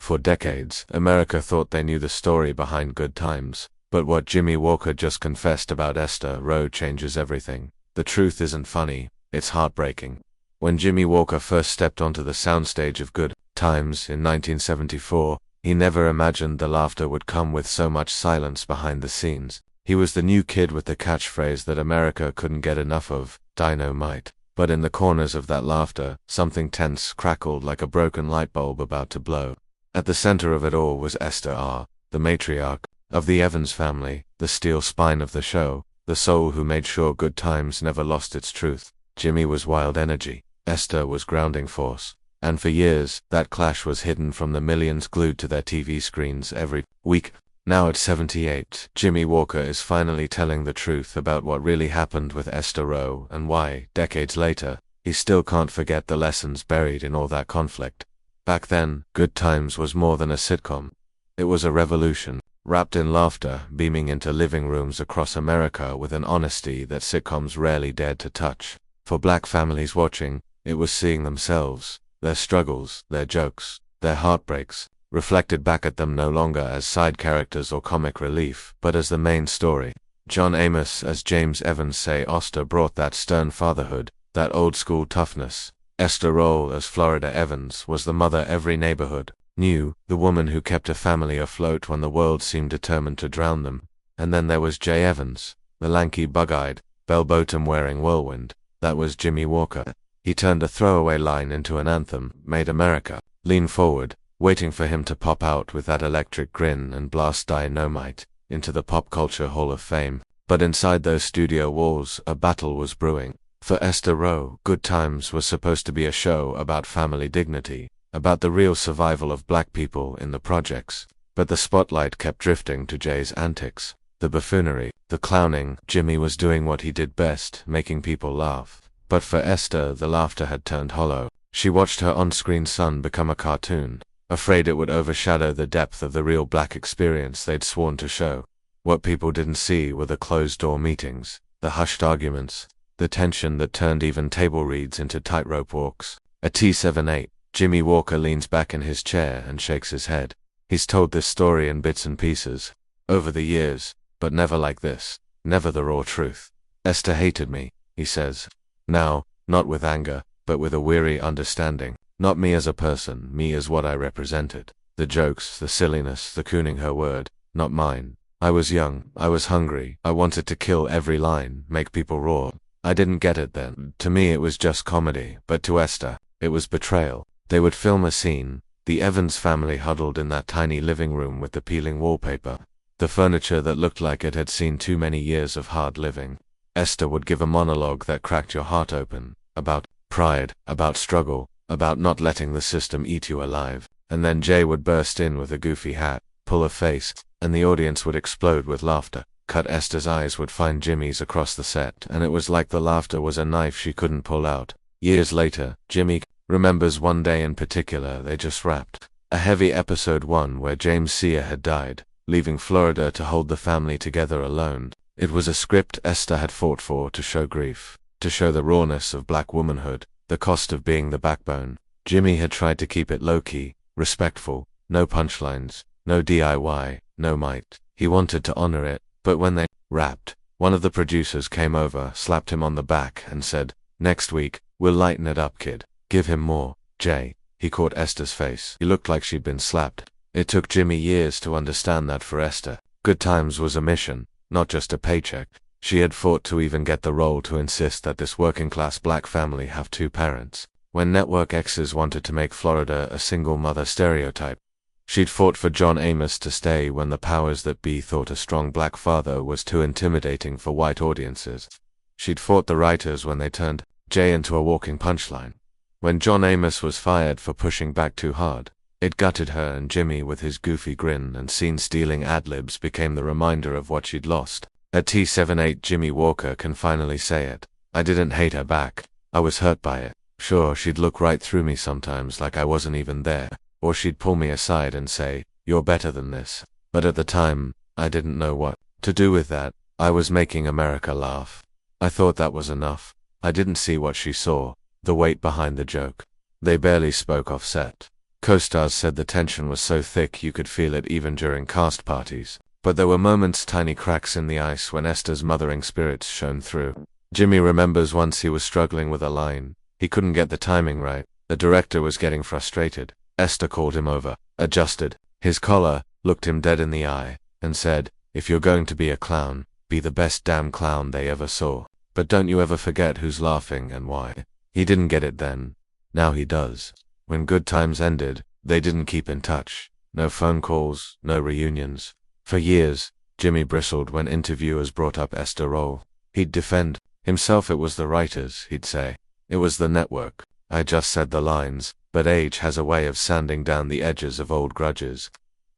For decades, America thought they knew the story behind Good Times. But what Jimmie Walker just confessed about Esther Rolle changes everything. The truth isn't funny, it's heartbreaking. When Jimmie Walker first stepped onto the soundstage of Good Times in 1974, he never imagined the laughter would come with so much silence behind the scenes. He was the new kid with the catchphrase that America couldn't get enough of, dynamite. But in the corners of that laughter, something tense crackled like a broken light bulb about to blow. At the center of it all was Esther R., the matriarch of the Evans family, the steel spine of the show, the soul who made sure Good Times never lost its truth. Jimmie was wild energy. Esther was grounding force. And for years, that clash was hidden from the millions glued to their TV screens every week. Now at 78, Jimmie Walker is finally telling the truth about what really happened with Esther Rolle and why, decades later, he still can't forget the lessons buried in all that conflict. Back then, Good Times was more than a sitcom. It was a revolution, wrapped in laughter, beaming into living rooms across America with an honesty that sitcoms rarely dared to touch. For black families watching, it was seeing themselves, their struggles, their jokes, their heartbreaks, reflected back at them no longer as side characters or comic relief, but as the main story. John Amos as James Evans say Oster brought that stern fatherhood, that old-school toughness. Esther Rolle as Florida Evans was the mother every neighborhood knew, the woman who kept a family afloat when the world seemed determined to drown them. And then there was Jay Evans, the lanky bug-eyed, bell-bottom-wearing whirlwind. That was Jimmie Walker. He turned a throwaway line into an anthem, made America lean forward, waiting for him to pop out with that electric grin and blast dynamite into the pop culture hall of fame. But inside those studio walls, a battle was brewing. For Esther Rolle, Good Times was supposed to be a show about family dignity, about the real survival of black people in the projects. But the spotlight kept drifting to Jay's antics, the buffoonery, the clowning. Jimmie was doing what he did best, making people laugh. But for Esther, the laughter had turned hollow. She watched her on-screen son become a cartoon, afraid it would overshadow the depth of the real black experience they'd sworn to show. What people didn't see were the closed-door meetings, the hushed arguments, the tension that turned even table reads into tightrope walks. At T78, Jimmie Walker leans back in his chair and shakes his head. He's told this story in bits and pieces, over the years, but never like this, never the raw truth. Esther hated me, he says. Now, not with anger, but with a weary understanding. Not me as a person, me as what I represented. The jokes, the silliness, the cooning her word, not mine. I was young, I was hungry, I wanted to kill every line, make people roar. I didn't get it then. To me it was just comedy, but to Esther, it was betrayal. They would film a scene, the Evans family huddled in that tiny living room with the peeling wallpaper, the furniture that looked like it had seen too many years of hard living. Esther would give a monologue that cracked your heart open, about pride, about struggle, about not letting the system eat you alive. And then Jay would burst in with a goofy hat, pull a face, and the audience would explode with laughter. Cut. Esther's eyes would find Jimmie's across the set, and it was like the laughter was a knife she couldn't pull out. Years later, Jimmie remembers one day in particular they just wrapped a heavy episode 1 where James Sear had died, leaving Florida to hold the family together alone. It was a script Esther had fought for to show grief, to show the rawness of black womanhood, the cost of being the backbone. Jimmie had tried to keep it low-key, respectful, no punchlines, no DIY, no might. He wanted to honor it, but when they wrapped, one of the producers came over, slapped him on the back, and said, "Next week, we'll lighten it up, kid. Give him more." Jay. He caught Esther's face. He looked like she'd been slapped. It took Jimmie years to understand that for Esther, Good Times was a mission, not just a paycheck. She had fought to even get the role to insist that this working-class black family have 2 parents. When network exes wanted to make Florida a single-mother stereotype, she'd fought for John Amos to stay when the powers that be thought a strong black father was too intimidating for white audiences. She'd fought the writers when they turned Jay into a walking punchline. When John Amos was fired for pushing back too hard, it gutted her, and Jimmie with his goofy grin and scene-stealing ad-libs became the reminder of what she'd lost. At T78, Jimmie Walker can finally say it. I didn't hate her back. I was hurt by it. Sure, she'd look right through me sometimes like I wasn't even there, or she'd pull me aside and say, "You're better than this." But at the time, I didn't know what to do with that. I was making America laugh. I thought that was enough. I didn't see what she saw, the weight behind the joke. They barely spoke off set. Co-stars said the tension was so thick you could feel it even during cast parties. But there were moments, tiny cracks in the ice, when Esther's mothering spirits shone through. Jimmy remembers once he was struggling with a line. He couldn't get the timing right. The director was getting frustrated. Esther called him over, adjusted his collar, looked him dead in the eye, and said, "If you're going to be a clown, be the best damn clown they ever saw. But don't you ever forget who's laughing and why." He didn't get it then. Now he does. When Good Times ended, they didn't keep in touch. No phone calls, no reunions. For years, Jimmy bristled when interviewers brought up Esther Rolle. He'd defend himself. It was the writers, he'd say. It was the network. I just said the lines, but age has a way of sanding down the edges of old grudges.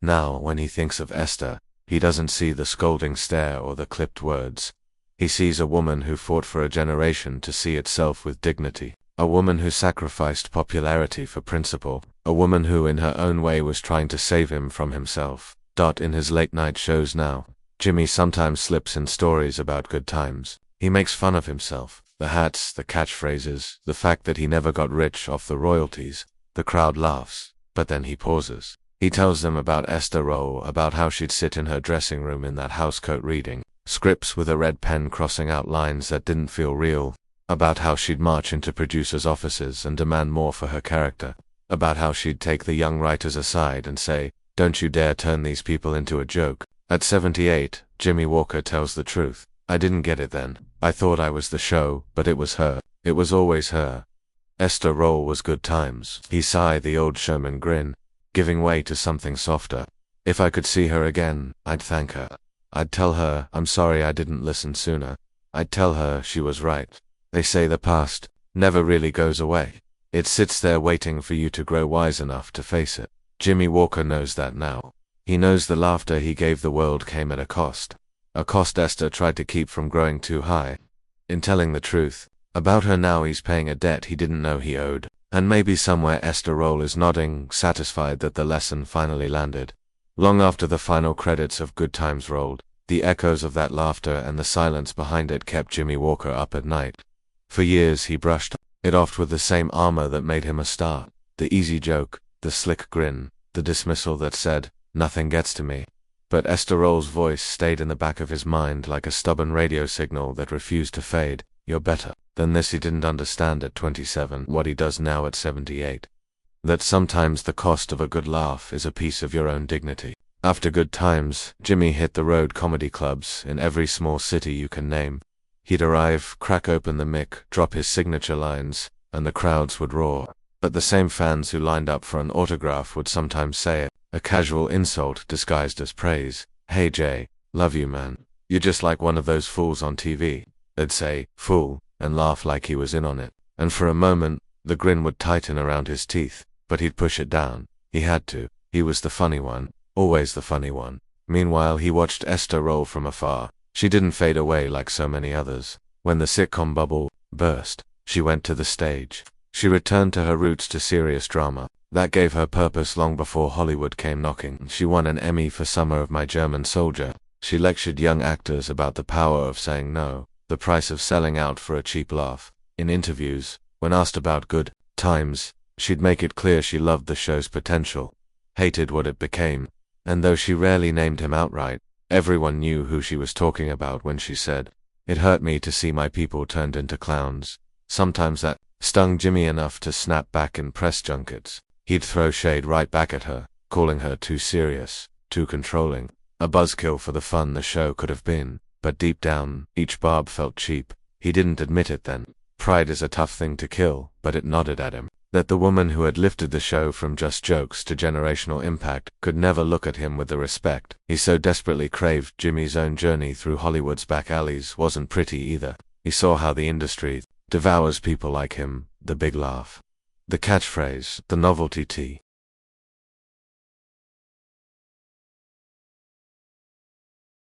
Now, when he thinks of Esther, he doesn't see the scolding stare or the clipped words. He sees a woman who fought for a generation to see itself with dignity. A woman who sacrificed popularity for principle. A woman who in her own way was trying to save him from himself. In his late-night shows now, Jimmy sometimes slips in stories about Good Times. He makes fun of himself. The hats, the catchphrases, the fact that he never got rich off the royalties. The crowd laughs, but then he pauses. He tells them about Esther Rolle, about how she'd sit in her dressing room in that housecoat reading scripts with a red pen crossing out lines that didn't feel real, about how she'd march into producers' offices and demand more for her character, about how she'd take the young writers aside and say, "Don't you dare turn these people into a joke." At 78, Jimmie Walker tells the truth. "I didn't get it then. I thought I was the show, but it was her. It was always her." Esther Rolle was Good Times. He sighed, the old showman grin, giving way to something softer. "If I could see her again, I'd thank her. I'd tell her, I'm sorry I didn't listen sooner. I'd tell her she was right. They say the past never really goes away. It sits there waiting for you to grow wise enough to face it." Jimmie Walker knows that now. He knows the laughter he gave the world came at a cost. A cost Esther tried to keep from growing too high. In telling the truth about her now, he's paying a debt he didn't know he owed. And maybe somewhere Esther Rolle is nodding, satisfied that the lesson finally landed. Long after the final credits of Good Times rolled, the echoes of that laughter and the silence behind it kept Jimmie Walker up at night. For years he brushed it off with the same armor that made him a star. The easy joke, the slick grin, the dismissal that said, "Nothing gets to me." But Esther Rolle's voice stayed in the back of his mind like a stubborn radio signal that refused to fade. "You're better than this." He didn't understand at 27 what he does now at 78. That sometimes the cost of a good laugh is a piece of your own dignity. After Good Times, Jimmy hit the road, comedy clubs in every small city you can name. He'd arrive, crack open the mic, drop his signature lines, and the crowds would roar. But the same fans who lined up for an autograph would sometimes say it, a casual insult disguised as praise. "Hey Jay, love you man. You're just like one of those fools on TV." They'd say, "Fool," and laugh like he was in on it. And for a moment, the grin would tighten around his teeth, but he'd push it down. He had to. He was the funny one, always the funny one. Meanwhile, he watched Esther Rolle from afar. She didn't fade away like so many others. When the sitcom bubble burst, she went to the stage. She returned to her roots, to serious drama. That gave her purpose long before Hollywood came knocking. She won an Emmy for Summer of My German Soldier. She lectured young actors about the power of saying no, the price of selling out for a cheap laugh. In interviews, when asked about Good Times, she'd make it clear she loved the show's potential, hated what it became, and though she rarely named him outright, everyone knew who she was talking about when she said, "It hurt me to see my people turned into clowns." Sometimes that stung Jimmy enough to snap back in press junkets. He'd throw shade right back at her, calling her too serious, too controlling, a buzzkill for the fun the show could have been. But deep down, each barb felt cheap. He didn't admit it then. Pride is a tough thing to kill, but it nodded at him. That the woman who had lifted the show from just jokes to generational impact could never look at him with the respect he so desperately craved. Jimmy's own journey through Hollywood's back alleys wasn't pretty either. He saw how the industry devours people like him, the big laugh, the catchphrase, the novelty tee.